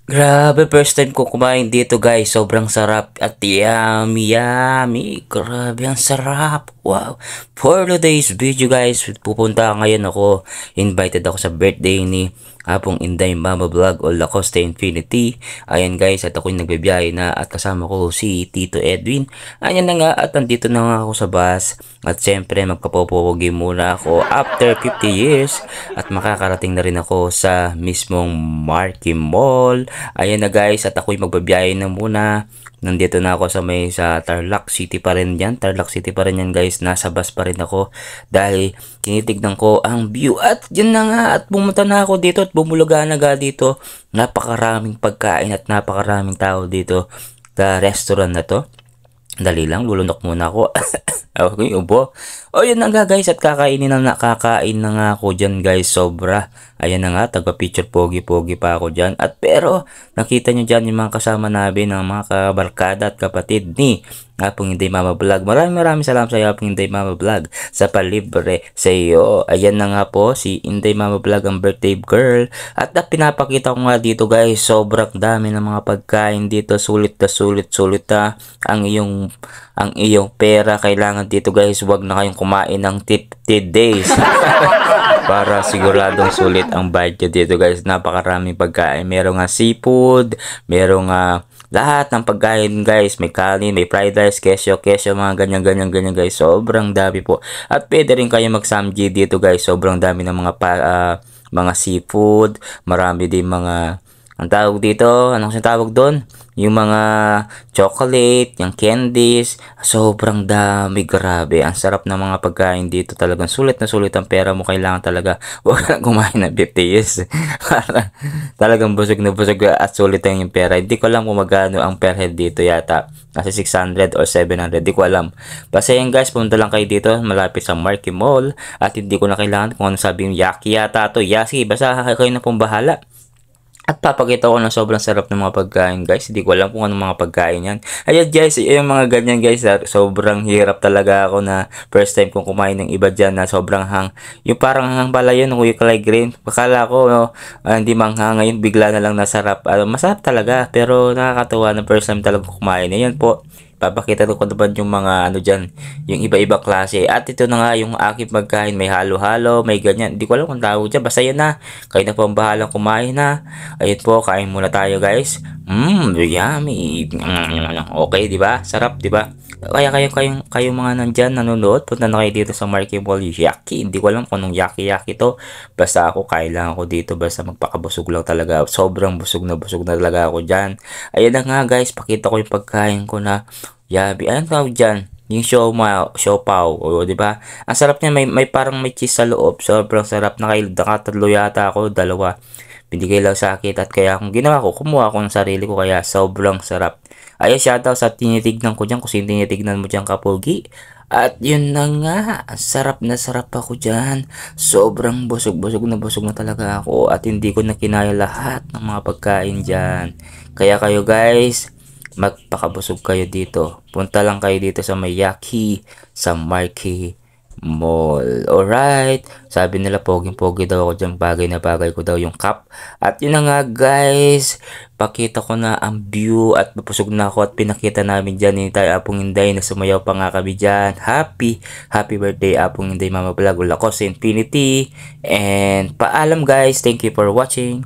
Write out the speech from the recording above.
Grabe, first time ko kumain dito guys. Sobrang sarap at yummy, yummy. Grabe, ang sarap. Wow. For today's video guys, pupunta ngayon ako. Invited ako sa birthday ni Apong Inday Mama Vlog o Lacoste Infinity. Ayan guys, at ako'y nagbibiyahe na at kasama ko si Tito Edwin. Ayan na nga at nandito na nga ako sa bus. At syempre magpapopogi muna ako after 50 years. At makakarating na rin ako sa mismong Marquee Mall. Ayan na guys, at ako'y magbabiyahe na muna. Nandito na ako sa Tarlac City pa rin yan. Tarlac City pa rin yan guys. Nasa bus pa rin ako. Dahil tinitignan ko ang view. At yun na nga. At pumunta na ako dito at bumulaga na ga dito. Napakaraming pagkain at napakaraming tao dito sa restaurant na to. Dali lang, lulunok muna ako. Okay, ubo. O yun na nga guys, at kakain na nga ako dyan guys, sobra. Ayan na nga, tagpa-picture pogi-pogi pa ako dyan. At pero, nakita nyo dyan yung mga kasama namin, ng mga kabarkada at kapatid ni Apong Inday Mama Vlog. Maraming salamat sa Apong Inday Mama Vlog sa palibre sa iyo. Ayan na nga po, si Inday Mama Vlog ang birthday girl. At pinapakita ko nga dito guys, sobrang dami ng mga pagkain dito. Sulit na sulit ha. Ang iyong pera kailangan dito guys, wag na kayong kumain ng tipid days. Para siguradong sulit ang budget dito guys. Napakaraming pagkain. Merong nga seafood, merong lahat ng pagkain guys. May kanin, may fried rice, kesyo, mga ganyan guys. Sobrang dami po. At pwede rin kayo mag-samji dito guys. Sobrang dami ng mga seafood. Marami din mga, ang tawag dito, anong sinatawag doon? Yung mga chocolate, yung candies, sobrang dami, grabe. Ang sarap ng mga pagkain dito, talagang sulit na sulit ang pera mo. Kailangan talaga, huwag ka kumain ng 50 years. Talagang busog na busog at sulit ang yung pera. Hindi ko alam kung magkano ang per head dito yata. Kasi 600 or 700, di ko alam. Basta yan guys, pumunta lang kayo dito, malapit sa Marquee Mall. At hindi ko na kailangan kung ano sabi yung yaki yata to. Yasi, basta kayo na pong bahala. At papakita ko na sobrang sarap ng mga pagkain guys. Hindi ko alam kung anong mga pagkain yan. Ayan guys, yung mga ganyan guys. Sobrang hirap talaga ako na first time kong kumain ng iba dyan na sobrang hang. Yung parang hang pala yun, Kuya Kalay Green. Akala ko hindi manghang, ngayon bigla na lang nasarap. Masarap talaga pero nakakatuwa na first time talaga kumain. Ayan po. Papakita ko naman yung mga ano dyan, yung iba-iba klase. At ito na nga yung aking pagkain. May halo-halo, may ganyan. Hindi ko alam kung tawag dyan. Basta yan na. Kayo na po ang bahalang kumain na. Ayun po, kain muna tayo guys. Yummy. Okay, di ba? Sarap, di ba? Kaya kayo mga nandyan nanonood, punta na kayo dito sa Marquee Mall Yaki. Hindi ko alam kung anong yaki-yaki to. Basta ako, kailangan ko dito. Basta magpakabusog lang talaga. Sobrang busog na talaga ako dyan. Ayan na nga guys, pakita ko yung pagkain ko na yabi. Anong tawag dyan? Yung siopaw, o di ba? Ang sarap niya, may parang may cheese sa loob. Sobrang sarap. Nakatatlo yata ako, dalawa. Binigay lang sa akin at kaya kung ginawa ko, kumuha ko ng sarili ko kaya sobrang sarap. Ayun, shoutout sa tinitignan ko dyan kung sino tinitignan mo dyan kapogi. At yun na nga, sarap na sarap ako dyan. Sobrang busog na talaga ako at hindi ko na kinaya lahat ng mga pagkain dyan. Kaya kayo guys, magpakabusog kayo dito. Punta lang kayo dito sa Mayaki, sa Marquee Mall. Alright. Sabi nila poging-pogi daw ako dyan. Bagay na bagay ko daw yung cup. At yun na nga guys. Pakita ko na ang view at mapusog na ako at pinakita namin dyan ni tayo Apong Inday na sumayaw pa nga kami dyan. Happy birthday Apong Inday Mama Vlog. Lacoste Infinity. And paalam guys. Thank you for watching.